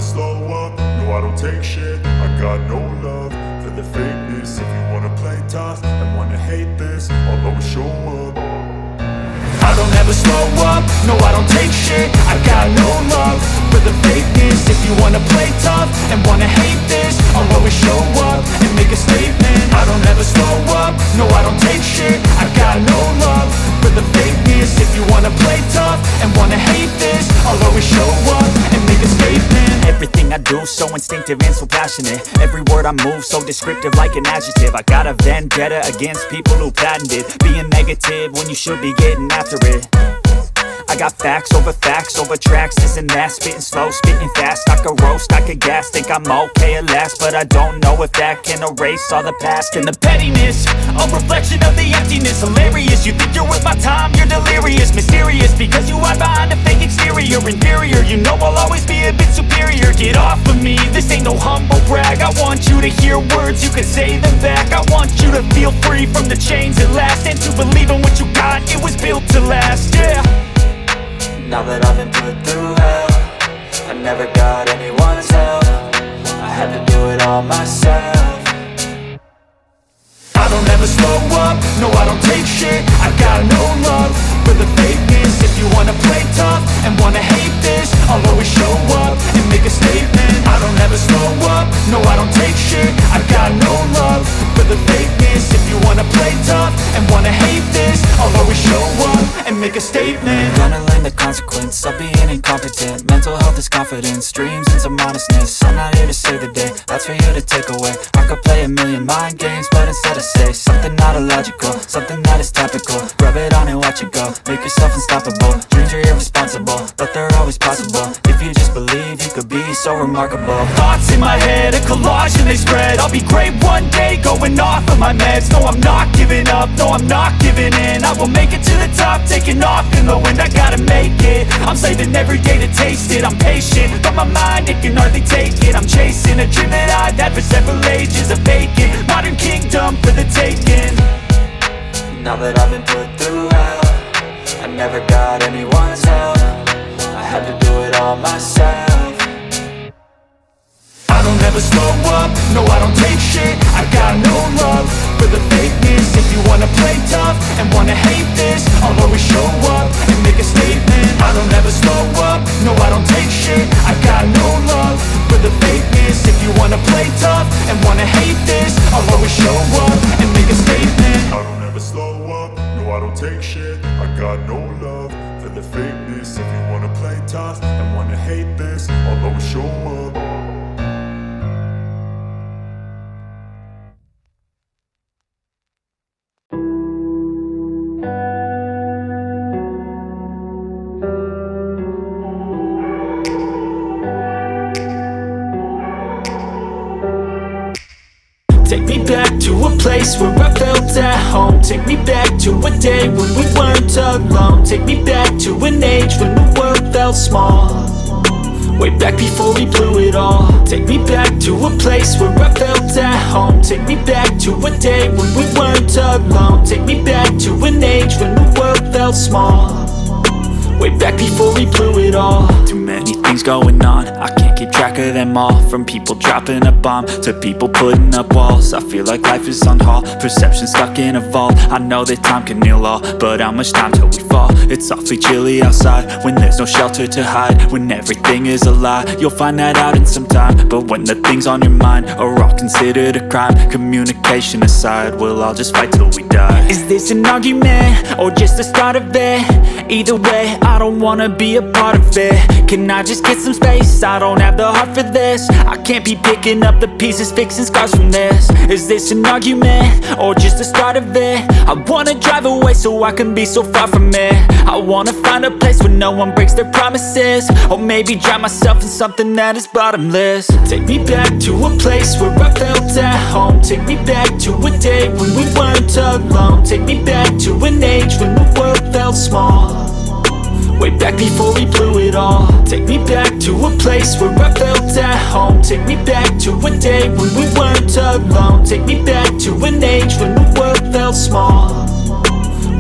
slow up, no I don't take shit. I got no love for the fakeness. If you wanna play tough and wanna hate this, I'll always show up. I don't ever slow up, no I don't take shit. I got no love for the fakeness. If you wanna play tough and wanna hate this, I'll always show up and make a statement. I don't ever slow up, no I don't take shit. I got no love for the fakeness. If you wanna play tough and wanna hate this, I'll always show up and make a statement. Everything I do so instinctive and so passionate. Every word I move so descriptive like an adjective. I got a vendetta against people who patented being negative when you should be getting after it. I got facts over tracks, this and that. Spitting slow, spitting fast, I could roast, I could gas. Think I'm okay at last, but I don't know if that can erase all the past. And the pettiness, a reflection of the emptiness. Hilarious, you think you're worth my time, you're delirious. Mysterious, because you hide behind a fake exterior. Inferior, you know I'll always be a bit superior. Get off of me, this ain't no humble brag. I want you to hear words, you can say them back. I want you to feel free from the chains at last, and to believe in what you got, it was built to last, yeah. Now that I've been put through hell, I never got anyone's help. I had to do it all myself. I don't ever slow up, no I don't take shit. I got no love for the fakeness. If you wanna play tough and wanna hate this, I'll always show up and make a statement. I don't ever slow up, no I don't take shit. I got no love for the fakeness. If you wanna play tough and wanna hate this, I'll always show up and make a statement. Gonna learn the consequence of being incompetent. Mental health is confidence, dreams and some honestness. I'm not here to save the day, that's for you to take away. I could play a million mind games, but instead I say something not illogical, something that is topical. Rub it on and watch it go, make yourself unstoppable. Dreams are irresponsible, but they're always possible. If you just believe, you could be so remarkable. Thoughts in my head, a collage and they spread. I'll be great one day, going off of my meds. No, I'm not giving up, no, I'm not giving in. I will make it to the top, taking off in the wind. I gotta make it, I'm saving every day to taste it. I'm patient, but my mind, it can hardly take it. I'm chasing a dream that I've had for several ages. A vacant, modern kingdom for the taking. Now that I've been put through hell, I never got anyone's help. I had to do it all myself. I don't ever slow up, no I don't take shit. I got no love for the fakeness. If you wanna play tough and wanna hate this, I'll always show up and make a statement. I don't ever slow up, no I don't take shit. I got no love for the fakeness. If you wanna play tough and wanna hate this, I'll always show up and make a statement. I don't ever slow up, no I don't take shit. I got no love for the fakeness. If you wanna play tough and wanna hate this, I'll always show up. Take me back to a place where I felt at home. Take me back to a day when we weren't alone. Take me back to an age when the world felt small. Way back before we blew it all. Take me back to a place where I felt at home. Take me back to a day when we weren't alone. Take me back to an age when the world felt small. Way back before we blew it all. Too many things going on, I can't keep track of them all. From people dropping a bomb to people putting up walls. I feel like life is on hold, perception stuck in a vault. I know that time can heal all, but how much time till we fall? It's awfully chilly outside when there's no shelter to hide. When everything is a lie, you'll find that out in some time. But when the things on your mind are all considered a crime, communication aside, we'll all just fight till we die. Is this an argument or just the start of it? Either way, I don't wanna be a part of it. Can I just get some space? I don't have the heart for this. I can't be picking up the pieces, fixing scars from this. Is this an argument or just the start of it? I wanna drive away so I can be so far from it. I wanna find a place where no one breaks their promises. Or maybe drown myself in something that is bottomless. Take me back to a place where I felt at home. Take me back to a day when we weren't alone. Take me back to an age when the world felt small. Way back before we blew it all. Take me back to a place where I felt at home. Take me back to a day when we weren't alone. Take me back to an age when the world felt small.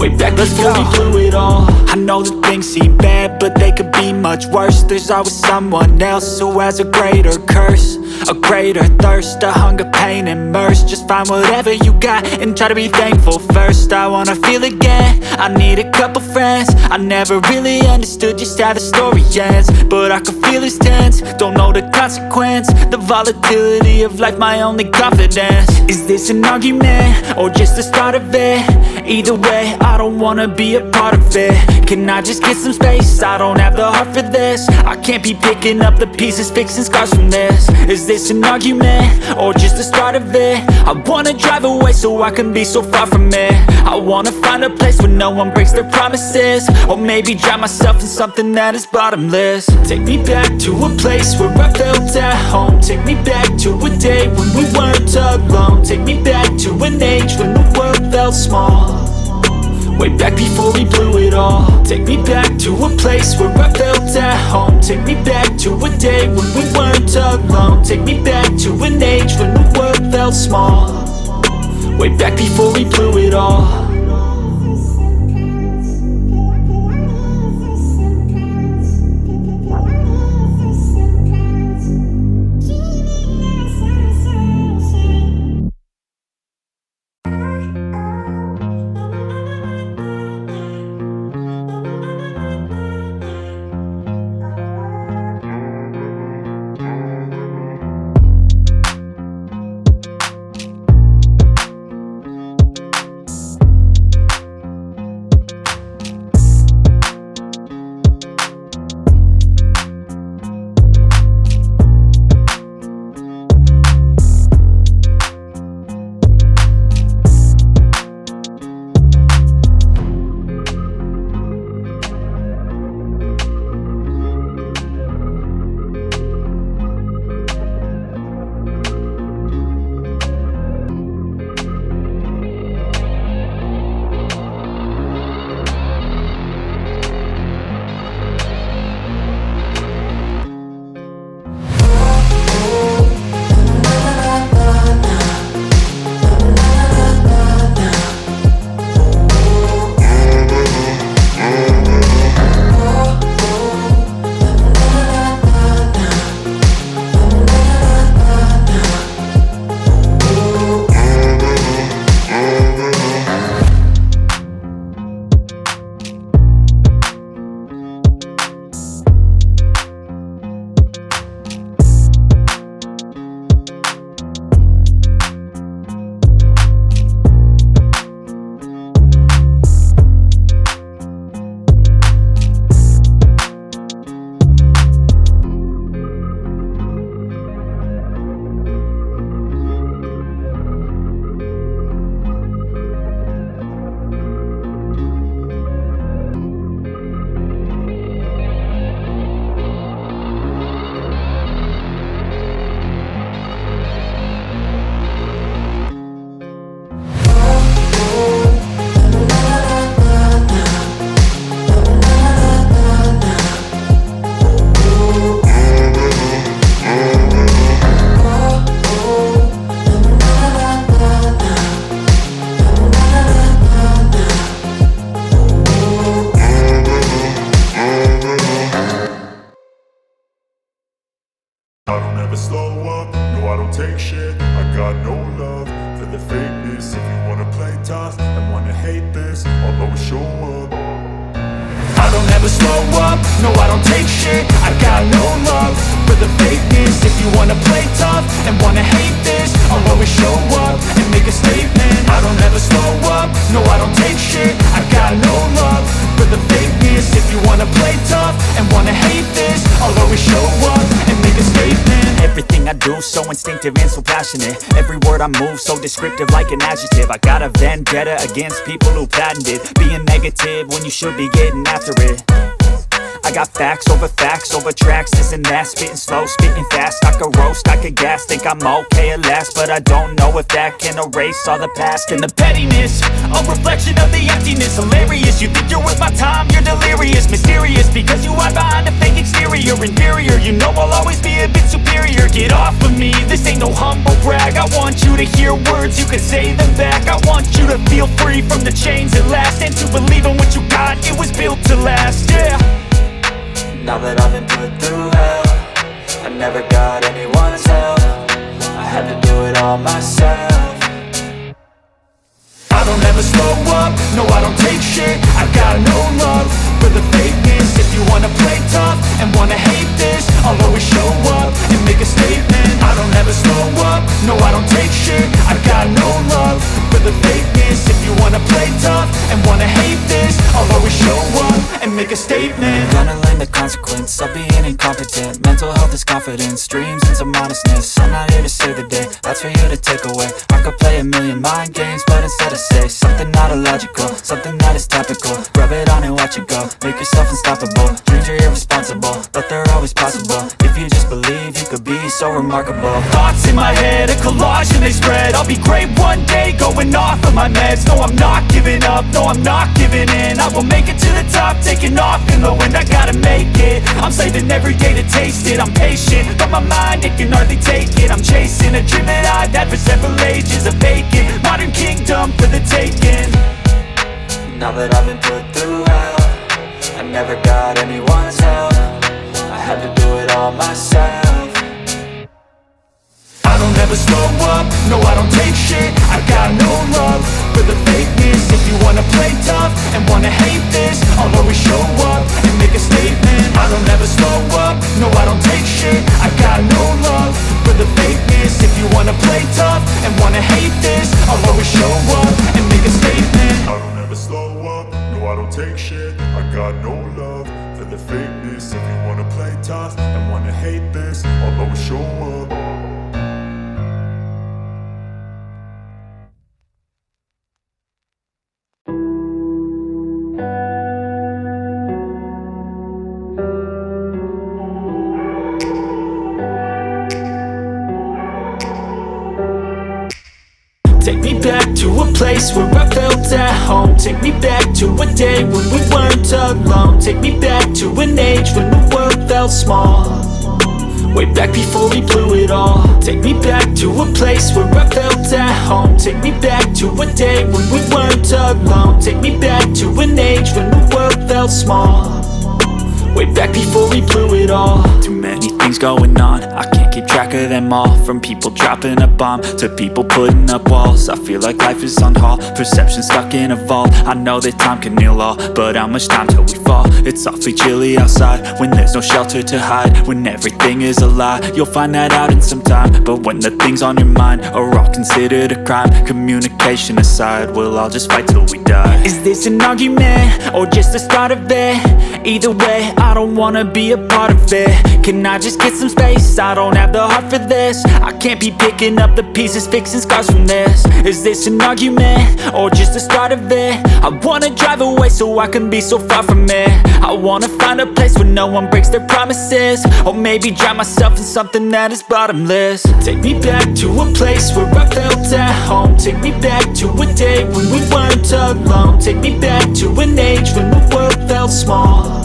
way back before we blew it all. I know that things seem bad, but they could be much worse. There's always someone else who has a greater curse, a greater thirst, a hunger, pain, and mercy. Just find whatever you got and try to be thankful first. I wanna feel again, I need a couple friends. I never really understood just how the story ends, but I can feel it's tense, don't know the consequence. The volatility of life, my only confidence. Is this an argument, or just the start of it? Either way, I don't wanna be a part of it. Can I just get some space? I don't have the heart for this. I can't be picking up the pieces, fixing scars from this. Is this an argument, or just the start of it? I wanna drive away so I can be so far from it. I wanna find a place where no one breaks their promises, or maybe drown myself in something that is bottomless. Take me back to a place where I felt at home. Take me back to a day when we weren't alone. Take me back to an age when the world felt small, way back before we blew it all. Take me back to a place where I felt at home. Take me back to a day when we weren't alone. Take me back to an age when the world felt small, way back before we blew it all. I don't ever slow up, no I don't take shit. I got no love for the fakeness. If you wanna play tough and wanna hate this, I'll always show up. I don't ever slow up, no I don't take shit. I got no love for the fakeness. If you wanna play tough and wanna hate this, I'll always show up and make a statement. I don't ever slow up, no I don't take shit. I got no love for the fakeness. If you wanna play tough and wanna hate this, I'll always show up and make a statement. Everything I do so instinctive and so passionate. Every word I move so descriptive like an adjective. I got a vendetta against people who patented being negative when you should be getting after it. I got facts over tracks, this and that. Spitting slow, spitting fast. I could roast, I could gas. Think I'm okay at last, but I don't know if that can erase all the past. And the pettiness, a reflection of the emptiness. Hilarious, you think you're worth my time, you're delirious. Mysterious, because you hide behind a fake exterior. Inferior, you know I'll always be a bit superior. Get off of for me, this ain't no humble brag. I want you to hear words, you can say them back. I want you to feel free from the chains at last, and to believe in what you got, it was built to last, yeah. Now that I've been put through hell, I never got anyone's help. I had to do it all myself. I don't ever slow up, no I don't take shit. I got no love for the fakeness. If you wanna play tough and wanna hate this, I'll always show up and make a statement. I don't ever slow up, no I don't take shit. I got no love for the fakeness. If you wanna play tough and wanna hate this, I'll always show up and make a statement. Gonna learn the consequence of being incompetent. Mental health is confidence, dreams and some honestness. I'm not here to save the day, that's for you to take away. I could play a million mind games, but instead I say something not illogical, something that is topical. Rub it on and watch it go, make yourself unstoppable. Dreams are irresponsible, but they're always possible. If you just believe, you could be so remarkable. Thoughts in my head, a collage and they spread. I'll be great one day, going off of my meds. No, I'm not giving up, no, I'm not giving in. I will make it to the top, taking off in the wind. I gotta make it, I'm saving every day to taste it. I'm patient, but my mind, it can hardly take it. I'm chasing a dream that I've had for several ages. A vacant, modern kingdom for the taking. Now that I've been put through hell, I never got anyone's help. I had to do it all myself. I don't ever slow up, no I don't take shit. I got no love for the fakeness. If you wanna play tough and wanna hate this, I'll always show up and make a statement. I don't ever slow up, no I don't take shit. I got no love for the fakeness. If you wanna play tough and wanna hate this, I'll always show up and make a statement. I don't ever slow up, no I don't take shit. I got no love for the fakeness. If you wanna play tough and wanna hate this, I'll always show up. Take me back to a place where I felt at home. Take me back to a day when we weren't alone. Take me back to an age when the world felt small, way back before we blew it all. Take me back to a place where I felt at home. Take me back to a day when we weren't alone. Take me back to an age when the world felt small, way back before we blew it all. Too many things going on, I can't keep track of them all. From people dropping a bomb to people putting up walls. I feel like life is on hold, perception stuck in a vault. I know that time can heal all, but how much time till we fall? It's awfully chilly outside when there's no shelter to hide. When everything is a lie, you'll find that out in some time. But when the things on your mind are all considered a crime, communication aside, we'll all just fight till we die. Is this an argument or just the start of it? Either way, I don't wanna be a part of it. Can I just get some space? I don't have the heart for this. I can't be picking up the pieces, fixing scars from this. Is this an argument or just the start of it? I wanna drive away so I can be so far from it. I wanna find a place where no one breaks their promises, or maybe drown myself in something that is bottomless. Take me back to a place where I felt at home. Take me back to a day when we weren't alone. Take me back to an age when the world felt small,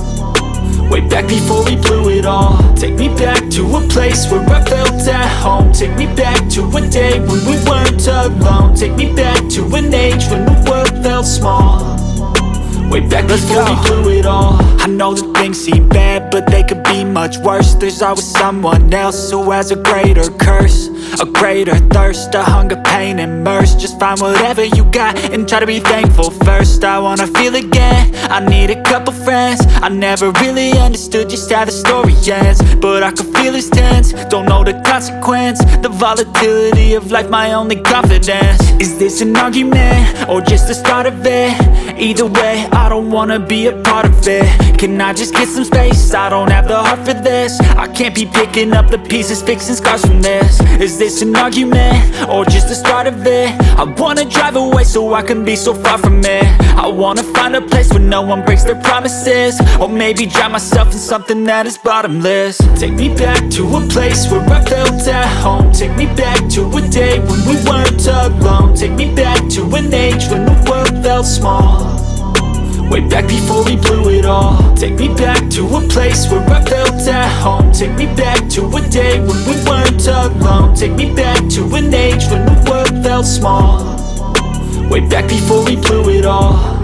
way back before we blew it all. Take me back to a place where I felt at home. Take me back to a day when we weren't alone. Take me back to an age when the world felt small, way back before we blew it all. I know that things seem bad, but they could be much worse. There's always someone else who has a greater curse, a greater thirst, a hunger, pain, and mercy. Just find whatever you got and try to be thankful first. I wanna feel again, I need a couple friends. I never really understood just how the story ends, but I can feel it's tense, don't know the consequence. The volatility of life, my only confidence. Is this an argument or just the start of it? Either way, I don't wanna be a part of it. Can I just get some space? I don't have the heart for this. I can't be picking up the pieces, fixing scars from this. Is this an argument or just the start of it? I wanna drive away so I can be so far from it. I wanna find a place where no one breaks their promises, or maybe drown myself in something that is bottomless. Take me back to a place where I felt at home. Take me back to a day when we weren't alone. Take me back to an age when the world felt small, way back before we blew it all. Take me back to a place where I felt at home. Take me back to a day when we weren't alone. Take me back to an age when the world felt small, way back before we blew it all.